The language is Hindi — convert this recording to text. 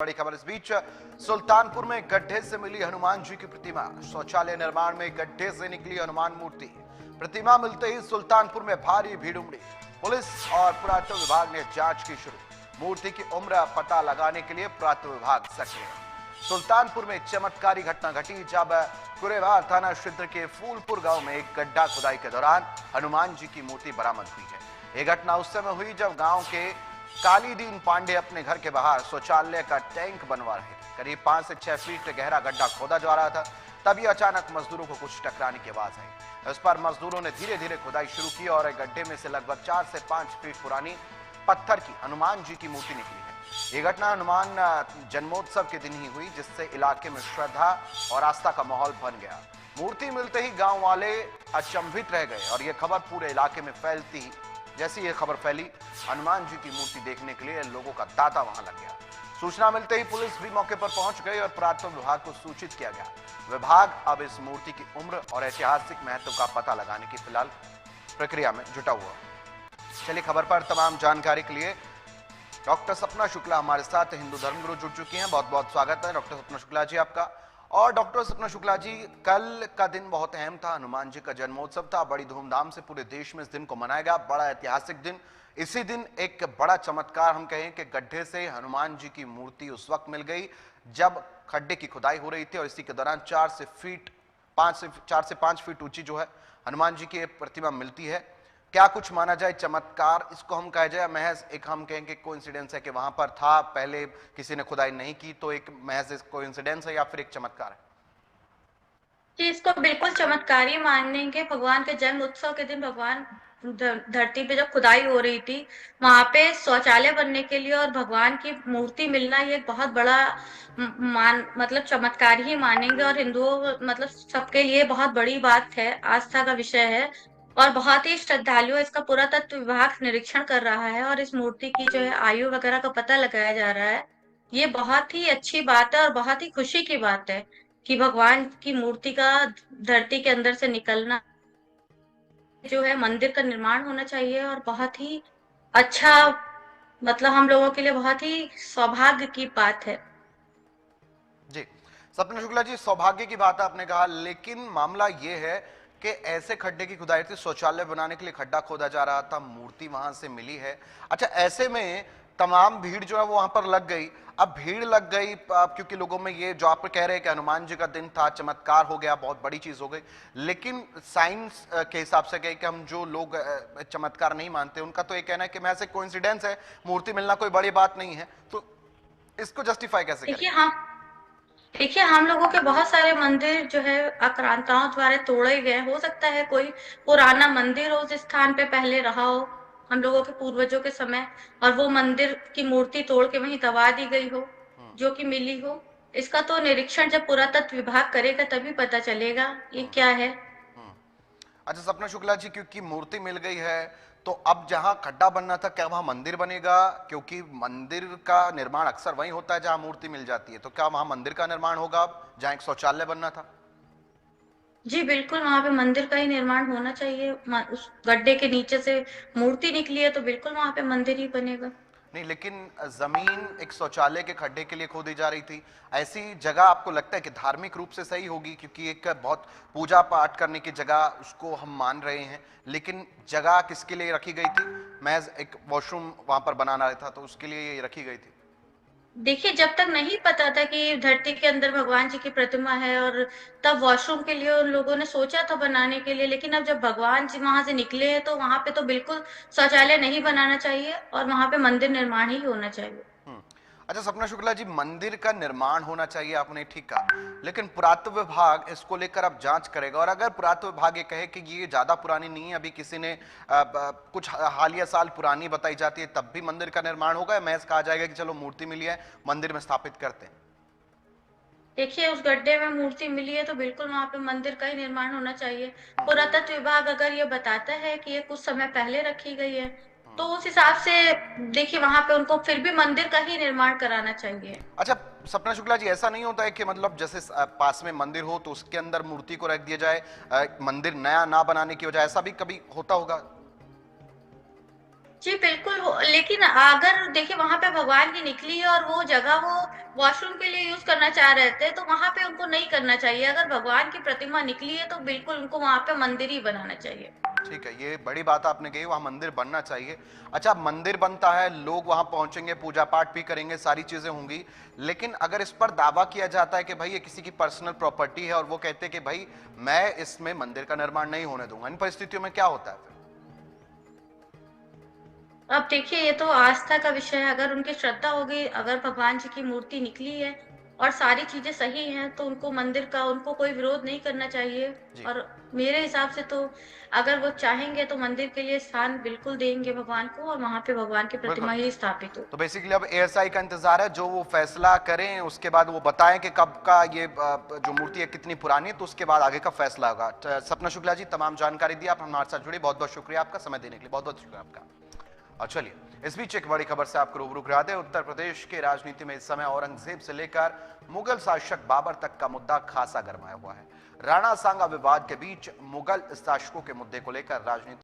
बड़ी खबर इस बीच सुल्तानपुर में गड्ढे से मिली हनुमान जी की प्रतिमा। शौचालय निर्माण में गड्ढे से निकली हनुमान मूर्ति। प्रतिमा मिलते ही सुल्तानपुर में भारी भीड़ उमड़ी। पुलिस और पुरातत्व विभाग ने जांच की शुरू। मूर्ति की उम्र पता लगाने के लिए पुरातत्व विभाग सक्रिय। सुल्तानपुर में चमत्कारी घटना घटी जब कुरेवार थाना क्षेत्र के फूलपुर गांव में एक गड्ढा खुदाई के दौरान हनुमान जी की मूर्ति बरामद हुई है। यह घटना उस समय हुई जब गांव के कालीदीन पांडे अपने घर के बाहर शौचालय का टैंक बनवा रहे थे। करीब 5 से 6 फीट गहरा गड्ढा खोदा जा रहा था, तभी अचानक मजदूरों को कुछ टकराने की आवाज आई। इस पर मजदूरों ने धीरे धीरे खुदाई शुरू की और गड्ढे में से लगभग 4 से 5 फीट पुरानी पत्थर की हनुमान जी की मूर्ति निकली है। ये घटना हनुमान जन्मोत्सव के दिन ही हुई, जिससे इलाके में श्रद्धा और आस्था का माहौल बन गया। मूर्ति मिलते ही गांव वाले अचंभित रह गए और यह खबर पूरे इलाके में फैलती ही जैसी ये खबर फैली, हनुमान जी की मूर्ति देखने के लिए लोगों का तांता वहां लग गया। सूचना मिलते ही पुलिस भी मौके पर पहुंच गई और पुरातत्व विभाग को सूचित किया गया। विभाग अब इस मूर्ति की उम्र और ऐतिहासिक महत्व का पता लगाने की फिलहाल प्रक्रिया में जुटा हुआ। चलिए, खबर पर तमाम जानकारी के लिए डॉक्टर सपना शुक्ला हमारे साथ हिंदू धर्मगुरु जुड़ चुकी हैं। बहुत बहुत स्वागत है डॉक्टर सपना शुक्ला जी आपका। और डॉक्टर सपना शुक्ला जी, कल का दिन बहुत अहम था, हनुमान जी का जन्मोत्सव था। बड़ी धूमधाम से पूरे देश में इस दिन को मनाया गया, बड़ा ऐतिहासिक दिन। इसी दिन एक बड़ा चमत्कार हम कहें कि गड्ढे से हनुमान जी की मूर्ति उस वक्त मिल गई जब खड्डे की खुदाई हो रही थी और इसी के दौरान 4 से 5 फीट ऊंची जो है हनुमान जी की प्रतिमा मिलती है। क्या कुछ माना जाए चमत्कार इसको हम कहा जाए, महज एक हम कहेंगे कोइंसिडेंस है कि वहां पर था, पहले किसी ने खुदाई नहीं की, तो एक महज कोइंसिडेंस है या फिर एक चमत्कार है? कि इसको बिल्कुल चमत्कारी मानेंगे। भगवान के जन्म उत्सव के दिन भगवान धरती पे जब खुदाई हो रही थी, वहां पे शौचालय बनने के लिए और भगवान की मूर्ति मिलना ये एक बहुत बड़ा मतलब चमत्कार ही मानेंगे। और हिंदुओं मतलब सबके लिए बहुत बड़ी बात है, आस्था का विषय है और बहुत ही श्रद्धालु इसका पुरातत्व विभाग निरीक्षण कर रहा है और इस मूर्ति की जो है आयु वगैरह का पता लगाया जा रहा है। ये बहुत ही अच्छी बात है और बहुत ही खुशी की बात है कि भगवान की मूर्ति का धरती के अंदर से निकलना जो है, मंदिर का निर्माण होना चाहिए और बहुत ही अच्छा, मतलब हम लोगों के लिए बहुत ही सौभाग्य की बात है। जी, सपना शुक्ला जी, सौभाग्य की बात आपने कहा, लेकिन मामला यह है कि ऐसे खड्डे की खुदाई थी, शौचालय बनाने के लिए खड्डा खोदा जा रहा था, मूर्ति वहां से मिली है। अच्छा, ऐसे में तमाम भीड़ जो है वो वहां पर लग गई। अब भीड़ लग गई क्योंकि लोगों में ये जो आप कह रहे हैं कि हनुमान जी का दिन था, चमत्कार हो गया, बहुत बड़ी चीज हो गई, लेकिन साइंस के हिसाब से कहे कि हम जो लोग चमत्कार नहीं मानते उनका तो ये कहना है कि महज एक कोइंसिडेंस है, मूर्ति मिलना कोई बड़ी बात नहीं है। तो इसको जस्टिफाई कैसे देखिए करेंगे? हम देखिए हम लोगों के बहुत सारे मंदिर जो है आक्रांताओं द्वारा तोड़े गए। हो सकता है कोई पुराना मंदिर हो उस स्थान पे पहले रहा हो हम लोगों के पूर्वजों के समय, और वो मंदिर की मूर्ति तोड़ के वहीं दबा दी गई हो, जो कि मिली हो। इसका तो निरीक्षण जब पुरातत्व विभाग करेगा तभी पता चलेगा ये क्या है। अच्छा सपना शुक्ला जी, क्योंकि मूर्ति मिल गई है तो अब जहां खड्डा बनना था, क्या वहां मंदिर बनेगा? क्योंकि मंदिर का निर्माण अक्सर वहीं होता है जहां मूर्ति मिल जाती है, तो क्या वहां मंदिर का निर्माण होगा अब जहां एक शौचालय बनना था? जी बिल्कुल, वहां पे मंदिर का ही निर्माण होना चाहिए। उस गड्ढे के नीचे से मूर्ति निकली है तो बिल्कुल वहां पे मंदिर ही बनेगा। नहीं, लेकिन जमीन एक शौचालय के खड्डे के लिए खोदी जा रही थी। ऐसी जगह आपको लगता है कि धार्मिक रूप से सही होगी? क्योंकि एक बहुत पूजा पाठ करने की जगह उसको हम मान रहे हैं, लेकिन जगह किसके लिए रखी गई थी? महज एक वॉशरूम वहां पर बनाना था तो उसके लिए ये रखी गई थी। देखिए, जब तक नहीं पता था कि धरती के अंदर भगवान जी की प्रतिमा है, और तब वॉशरूम के लिए उन लोगों ने सोचा था बनाने के लिए, लेकिन अब जब भगवान जी वहां से निकले हैं तो वहां पे तो बिल्कुल शौचालय नहीं बनाना चाहिए और वहां पे मंदिर निर्माण ही होना चाहिए। अच्छा सपना शुक्ला जी, मंदिर का निर्माण होना चाहिए आपने ठीक कहा, लेकिन पुरातत्व विभाग इसको लेकर अब जांच करेगा। और अगर पुरातत्व विभाग ये कहे कि ये ज्यादा पुरानी नहीं है, अभी किसी ने कुछ हालिया साल पुरानी बताई जाती है, तब भी मंदिर का निर्माण होगा या महज कहा जाएगा कि चलो मूर्ति मिली है, मंदिर में स्थापित करते हैं? देखिए, उस गड्ढे में मूर्ति मिली है तो बिल्कुल वहां पे मंदिर का ही निर्माण होना चाहिए। पुरातत्व विभाग अगर ये बताता है कि ये कुछ समय पहले रखी गई है तो उस हिसाब से देखिए वहां पे उनको फिर भी मंदिर का ही निर्माण कराना चाहिए। अच्छा सपना शुक्ला जी, ऐसा नहीं होता है कि मतलब जैसे पास में मंदिर हो तो उसके अंदर मूर्ति को रख दिया जाए, मंदिर नया ना बनाने की वजह, ऐसा भी कभी होता होगा? जी, बिल्कुल हो, लेकिन अगर देखिए वहाँ पे भगवान की निकली है और वो जगह वो वॉशरूम के लिए यूज़ करना चाह रहे थे, तो वहाँ पे उनको नहीं करना चाहिए। अगर भगवान की प्रतिमा निकली है, तो बिल्कुल उनको वहाँ पे मंदिर ही बनाना चाहिए। ठीक है, ये बड़ी बात आपने कही, वहां मंदिर बनना चाहिए। अच्छा, मंदिर बनता है, लोग वहां पहुंचेंगे, पूजा पाठ भी करेंगे, सारी चीजें होंगी, लेकिन अगर इस पर दावा किया जाता है कि भाई ये किसी की पर्सनल प्रॉपर्टी है और वो कहते हैं कि भाई मैं इसमें मंदिर का निर्माण नहीं होने दूंगा, इन परिस्थितियों में क्या होता है फिर? अब देखिए ये तो आस्था का विषय है, अगर उनकी श्रद्धा होगी, अगर भगवान जी की मूर्ति निकली है और सारी चीज़ें सही हैं, तो उनको मंदिर का उनको कोई विरोध नहीं करना चाहिए। जी। और मेरे हिसाब से तो अगर वो चाहेंगे तो मंदिर के लिए स्थान बिल्कुल देंगे भगवान को और वहाँ पे भगवान की बिल्कुल। प्रतिमा ही स्थापित हो। तो बेसिकली अब एएसआई का इंतजार है, जो वो फैसला करें, उसके बाद वो बताएं कि कब का ये जो मूर्ति है कितनी पुरानी है, तो उसके बाद आगे का फैसला होगा। सपना शुक्ला जी, तमाम जानकारी दी, आप हमारे साथ जुड़े, बहुत बहुत शुक्रिया आपका, समय देने के लिए बहुत बहुत शुक्रिया आपका। और चलिए, इस बीच एक बड़ी खबर से आपको रूबरू करा दें। उत्तर प्रदेश के राजनीति में इस समय औरंगजेब से लेकर मुगल शासक बाबर तक का मुद्दा खासा गरमाया हुआ है। राणा सांगा विवाद के बीच मुगल शासकों के मुद्दे को लेकर राजनीति